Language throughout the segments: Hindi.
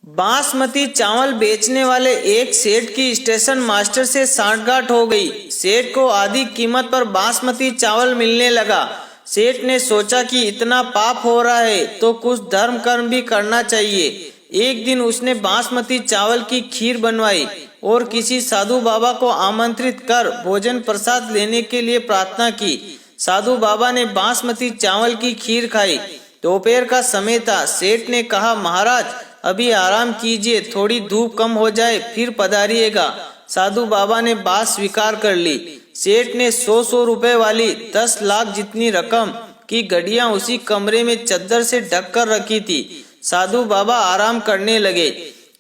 बासमती चावल बेचने वाले एक सेठ की स्टेशन मास्टर से सांठगांठ हो गई। सेठ को आधी कीमत पर बासमती चावल मिलने लगा। सेठ ने सोचा कि इतना पाप हो रहा है तो कुछ धर्म कर्म भी करना चाहिए। एक दिन उसने बासमती चावल की खीर बनवाई और किसी साधु बाबा को आमंत्रित कर भोजन प्रसाद लेने के लिए प्रार्थना की। साधु बाबा ने बासमती चावल की खीर खाई। दोपहर का समय था। सेठ ने कहा, महाराज अभी आराम कीजिए, थोड़ी धूप कम हो जाए फिर पधारिएगा। साधु बाबा ने बात स्वीकार कर ली। सेठ ने 100 रुपए वाली 10 लाख जितनी रकम की घड़ियां उसी कमरे में चद्दर से ढक कर रखी थी। साधु बाबा आराम करने लगे।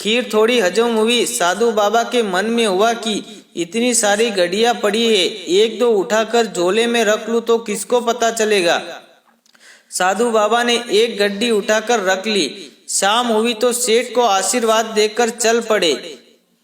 खीर थोड़ी हजम हुई। साधु बाबा के मन में हुआ कि इतनी सारी घड़ियां पड़ी है, एक दो उठाकर झोले में रख लूं तो किसको पता चलेगा। साधु बाबा ने एक गड्डी उठाकर रख ली। शाम हुई तो सेठ को आशीर्वाद देकर चल पड़े।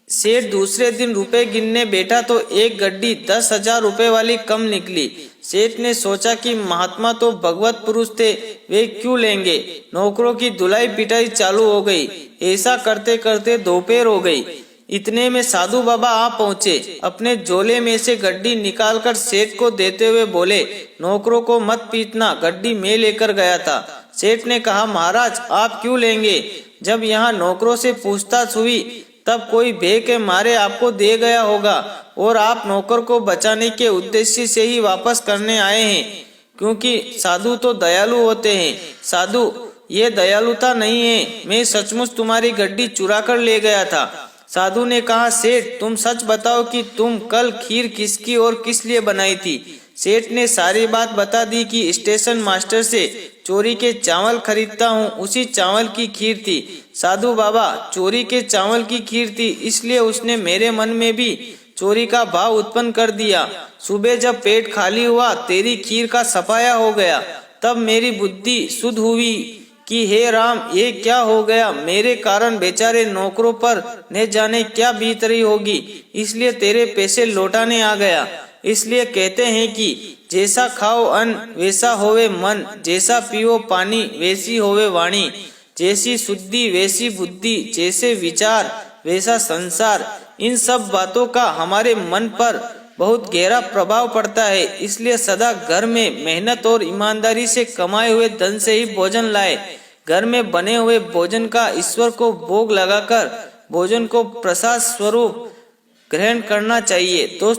सेठ दूसरे दिन रुपए गिनने बैठा तो एक गड्डी 10,000 रुपए वाली कम निकली। सेठ ने सोचा कि महात्मा तो भगवत पुरुष थे, वे क्यों लेंगे। नौकरों की धुलाई पिटाई चालू हो गई। ऐसा करते करते दोपहर हो गई। इतने में साधु बाबा आ पहुँचे। अपने झोले में से गड्डी निकालकर सेठ को देते हुए बोले, नौकरों को मत पीटना, गड्डी मैं लेकर गया था। सेठ ने कहा, महाराज आप क्यों लेंगे। जब यहाँ नौकरों से पूछताछ हुई तब कोई भय के मारे आपको दे गया होगा और आप नौकर को बचाने के उद्देश्य से ही वापस करने आए हैं, क्योंकि साधु तो दयालु होते हैं। साधु, ये दयालुता नहीं है, मैं सचमुच तुम्हारी गड्डी चुरा कर ले गया था। साधु ने कहा, सेठ तुम सच बताओ कि तुम कल खीर किसकी और किस लिए बनाई थी। सेठ ने सारी बात बता दी कि स्टेशन मास्टर से चोरी के चावल खरीदता हूँ, उसी चावल की खीर थी। साधु बाबा, चोरी के चावल की खीर थी, इसलिए उसने मेरे मन में भी चोरी का भाव उत्पन्न कर दिया। सुबह जब पेट खाली हुआ तेरी खीर का सफाया हो गया, तब मेरी बुद्धि शुद्ध हुई कि हे राम, ये क्या हो गया। मेरे कारण बेचारे नौकरों पर न जाने क्या बीत रही होगी, इसलिए तेरे पैसे लौटाने आ गया। इसलिए कहते हैं कि जैसा खाओ अन्न वैसा होवे मन, जैसा पियो पानी वैसी होवे वाणी, जैसी शुद्धि वैसी बुद्धि, जैसे विचार वैसा संसार। इन सब बातों का हमारे मन पर बहुत गहरा प्रभाव पड़ता है। इसलिए सदा घर में मेहनत और ईमानदारी से कमाए हुए धन से ही भोजन लाए। घर में बने हुए भोजन का ईश्वर को भोग लगाकर भोजन को प्रसाद स्वरूप ग्रहण करना चाहिए।